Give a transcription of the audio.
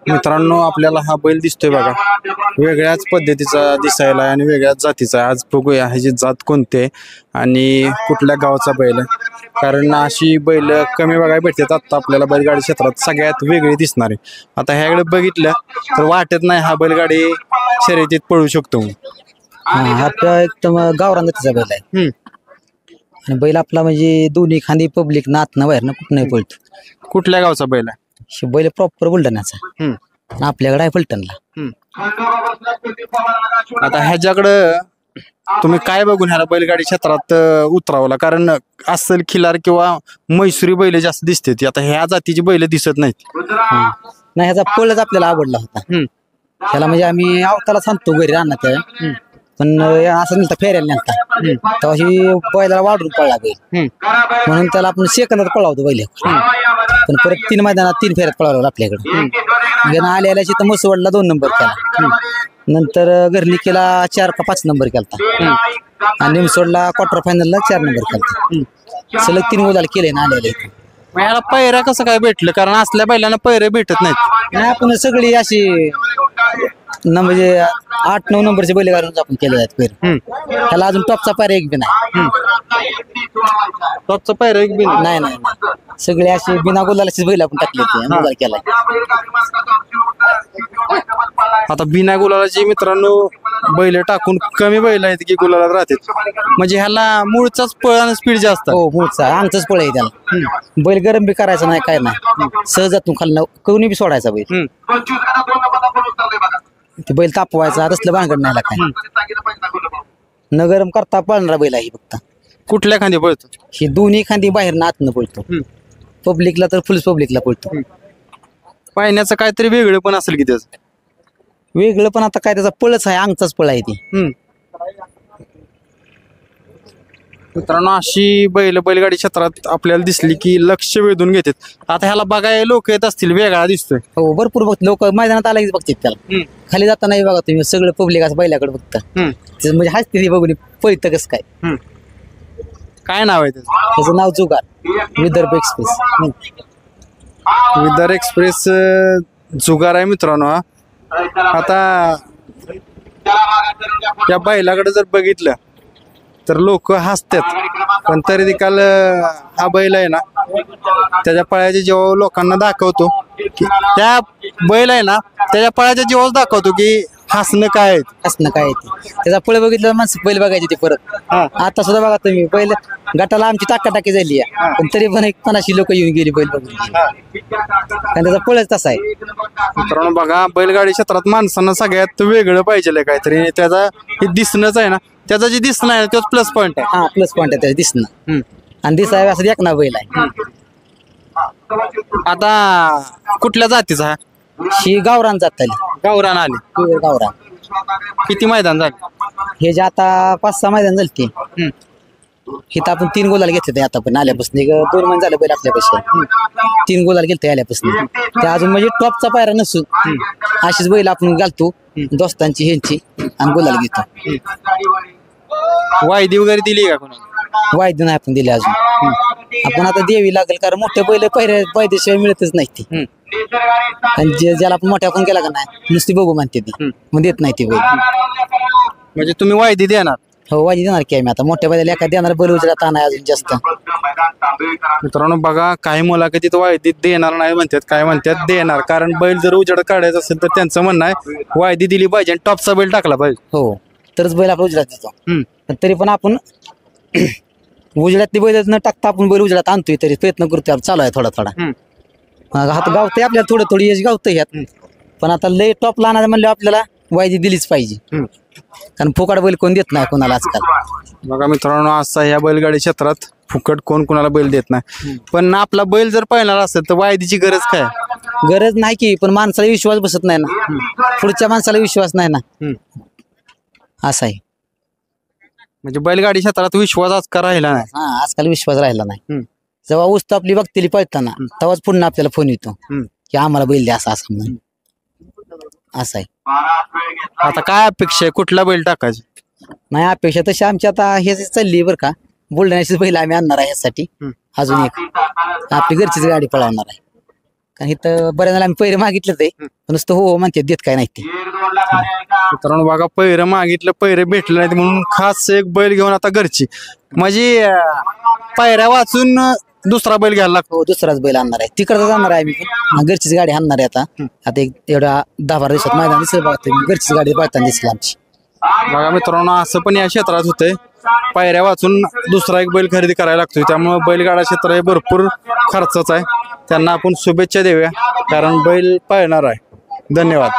मित्रांनो आपल्याला हा बैल दिसतोय बघा, वेगळ्याच पद्धतीचा दिसायला आणि वेगळ्याच जातीचा. आज बघूया ह्याची जात कोणती आहे आणि कुठल्या गावचा बैल आहे, कारण अशी बैल कमी बघायला भेटतात आता आपल्याला बैलगाडी क्षेत्रात. सगळ्यात वेगळी दिसणार आहे. आता ह्याकडे बघितलं तर वाटत नाही हा बैलगाडी शर्यतीत पळू शकतो. हा एकदम गावरान जातीचा बैल आहे आणि बैल आपला म्हणजे दोन्ही खांदी पब्लिक नातनं बाहेर ना कुठं पळतो. कुठल्या गावचा बैल आहे? बैल प्रॉपर बुलढाण्याचा. आपल्याकडे आहे फलटणला. आता ह्याच्याकडं तुम्ही काय बघून ह्याला बैलगाडी क्षेत्रात उतरावला? कारण अस्सल खिलार किंवा मैसुरी बैल जास्त दिसते, आता ह्या जातीची बैल दिसत नाहीत. नाही, ह्याचा पळच आपल्याला आवडला होता. ह्याला म्हणजे आम्ही आवताला सांगतो घरी राहणार, पण असं नसतं फेऱ्याला नेलता तेव्हा ही बैलाला वाढून पळला बैल, म्हणून त्याला आपण सेकंदात पळावतो बैल. पण परत 3 मैदानात 3 फेऱ्यात पळावलं आपल्याकडे. आल्या आल्याची तर मसवडला 2 नंबर केला, नंतर घरनिकेला 4 का 5 नंबर केला आणि निमसोडला क्वार्टर फायनलला 4 नंबर केला. सलग 3 गोलाल केले ना आलेले. ह्याला पैऱ्या कसं काय भेटलं? कारण असल्या बैलांना पैरे भेटत नाहीत. नाही, आपण सगळी अशी म्हणजे 8-9 नंबरचे बैल घालून आपण केले आहेत पैर. त्याला अजून टॉपचा पैर एक बी नाही. टॉपचा पैर एक बी नाही. नाही, सगळे असे बिना गोलालाचीच बैल आपण टाकले केला. आता बिना गुलालाची मित्रांनो बैल टाकून कमी बैल आहेत की गुलालात राहतात, म्हणजे ह्याला मूळचाच पळ आणि स्पीड जास्त. हो, मूळचा अंगचाच पळ आहे त्याला. बैल गरम बी करायचा नाही, काय नाही, सहजातून खाल्लं कोणी बी सोडायचा बैल. ते बैल तापवायचा तसलं भानगड नाही काय. न गरम करता पळणारा बैल आहे फक्त. कुठल्या खांदी पळतो? ही दोन्ही खांदी बाहेर ना आतनं पळतो. पब्लिकला तर फुल पब्लिकला पळतो. पाहण्याचं काहीतरी वेगळं पण असेल की त्याचं? वेगळं पण आता काय त्याचा पळच आहे, अंगचाच पळ आहे ती. मित्रांनो अशी बैलगाडी क्षेत्रात आपल्याला दिसली की लक्ष वेधून घेतात. आता ह्याला बघायला लोक येत असतील, वेगळा दिसतोय. हो, भरपूर बघ लोक मैदानात आला की बघतात त्याला. खाली जाताना बघा तुम्ही सगळं पब्लिक असं बैलाकडे बघता, म्हणजे हसते ती बघून पळतं कसं काय. काय नाव आहे त्याचं नाव जुगार, विदर्भ एक्सप्रेस. विदर्भ एक्सप्रेस जुगार आहे मित्रांनो. आता या बैलाकडे जर बघितलं तर लोक हसतात, पण तरी देखील हा बैल आहे ना त्याच्या पळाच्या जेव्हा लोकांना दाखवतो की त्या बैल आहे ना त्याच्या पळाच्या जेव्हाच दाखवतो की हसणं काय आहे, हसणं काय ते. त्याचा पळ बघितलं माणसं बैल बघायची ते परत. आता सुद्धा बघा तुम्ही बैल गटाला आमची टाकाटाकी झाली आहे, पण तरी पण 50 लोक येऊन गेली बैल बघून, कारण त्याचा पळच तसा आहे. मित्रांनो बघा, बैलगाडी क्षेत्रात माणसांना सगळ्यात वेगळं पाहिजे काहीतरी. त्याचा हे दिसणंच आहे ना, त्याचा जे दिसणं आहे तोच प्लस पॉईंट आहे. हा, प्लस पॉईंट आहे त्याचं दिसणं. आणि दिसाय असं एक ना बैल आहे. आता कुठल्या जातीचा? ही गावरान जात आली. गावरान आली. गावरान किती मैदान झाले? हे जे आता 5-6 मैदान झाले ते. इथं आपण 3 गोलाल घेतले आता पण आल्यापासून. 2 महिने झाले बैल आपल्यापासून. 3 गोलाल गेलते आल्यापासून. ते अजून म्हणजे टॉपचा पायरा नसून अशीच बैल आपण घालतो दोस्तांची ह्यांची आणि गोलाल घेतो. वायदी वगैरे दिली का कोणाला? वायदे नाही आपण दिले अजून. आपण आता द्यावी लागेल, कारण मोठ्या बैल पायद्याशिवाय मिळतच नाही ती. आणि ज्याला आपण मोठ्या आपण केला का नाही नुसती बघू म्हणते ती, मग देत नाही ती बैल. म्हणजे तुम्ही वायदी देणार? हो, वायदी देणार की आम्ही. आता मोठ्या बैल एका देणार, बैल उजळत नाही अजून जास्त. मित्रांनो बघा, काही मुलाखतीत वायदी देणार नाही म्हणतात, काय म्हणतात देणार. कारण बैल जर उजेड काढायचा असेल तर त्यांचं म्हणणं आहे वायदी दिली पाहिजे आणि टॉपचा बैल टाकला पाहिजे. हो, तरच बैल आपला उजळत देतो. तरी पण आपण उजळ्यातली बैल न टाकता आपण बैल उजळ्यात आणतोय, तरी प्रयत्न करतोय, चालू आहे थोडा थोडा. हात गावतंय आपल्याला, थोडं थोडी यश गावतंय ह्यात. पण आता लय टॉपला आणायचं म्हणलं आपल्याला वायदी दिलीच पाहिजे, कारण फुकट बैल कोण देत नाही कोणाला आजकाल. बघा मित्रांनो, असा या बैलगाडी क्षेत्रात फुकट कोण कोणाला बैल देत नाही. पण आपला बैल जर पळणार असेल तर वायदीची गरज काय? गरज नाही की, पण माणसाला विश्वास बसत नाही ना, पुढच्या माणसाला विश्वास नाही ना, असं आहे. म्हणजे बैलगाडी क्षेत्रात विश्वास आजकाल राहिला नाही. हा, आजकाल विश्वास राहिला नाही. जेव्हा उस्त आपली बघतेली पळताना तेव्हाच पुन्हा आपल्याला फोन येतो की आम्हाला बैल द्या, असं म्हणून. असं आहे. आता काय अपेक्षा आहे, कुठला बैल टाकायचा? नाही अपेक्षा तशी आमची आता हे चालली बरं का, बुलढाण्याची बैल आम्ही आणणार आहे यासाठी. अजून एक आपली घरचीच गाडी पळवणार आहे. कारण इथं बऱ्याच वेळेला आम्ही पैरे मागितलं ते पण नुसतं हो म्हणते देत काय नाही ते. मित्रांनो बघा पैरं मागितलं पैरे भेटले नाहीत म्हणून खास एक बैल घेऊन आता घरची म्हणजे पायऱ्या वाचून दुसरा बैल घ्यायला लागतो. हो दुसराच बैल आणणार आहे तिकडचा जाणार आहे आम्ही पण घरचीच गाडी आणणार आहे आता एक एवढा 10-12 दिवसात मैदान दिसेल बघा तुम्ही घरचीच गाडी पळताना दिसेल आमची. बघा मित्रांनो असं पण या क्षेत्रात होतंय पायऱ्या वाचून दुसरा एक बैल खरेदी करायला लागतोय त्यामुळे बैलगाडा क्षेत्र हे भरपूर खर्चाचं आहे. त्यांना आपण शुभेच्छा देऊया कारण बैल पाळणार आहे. धन्यवाद.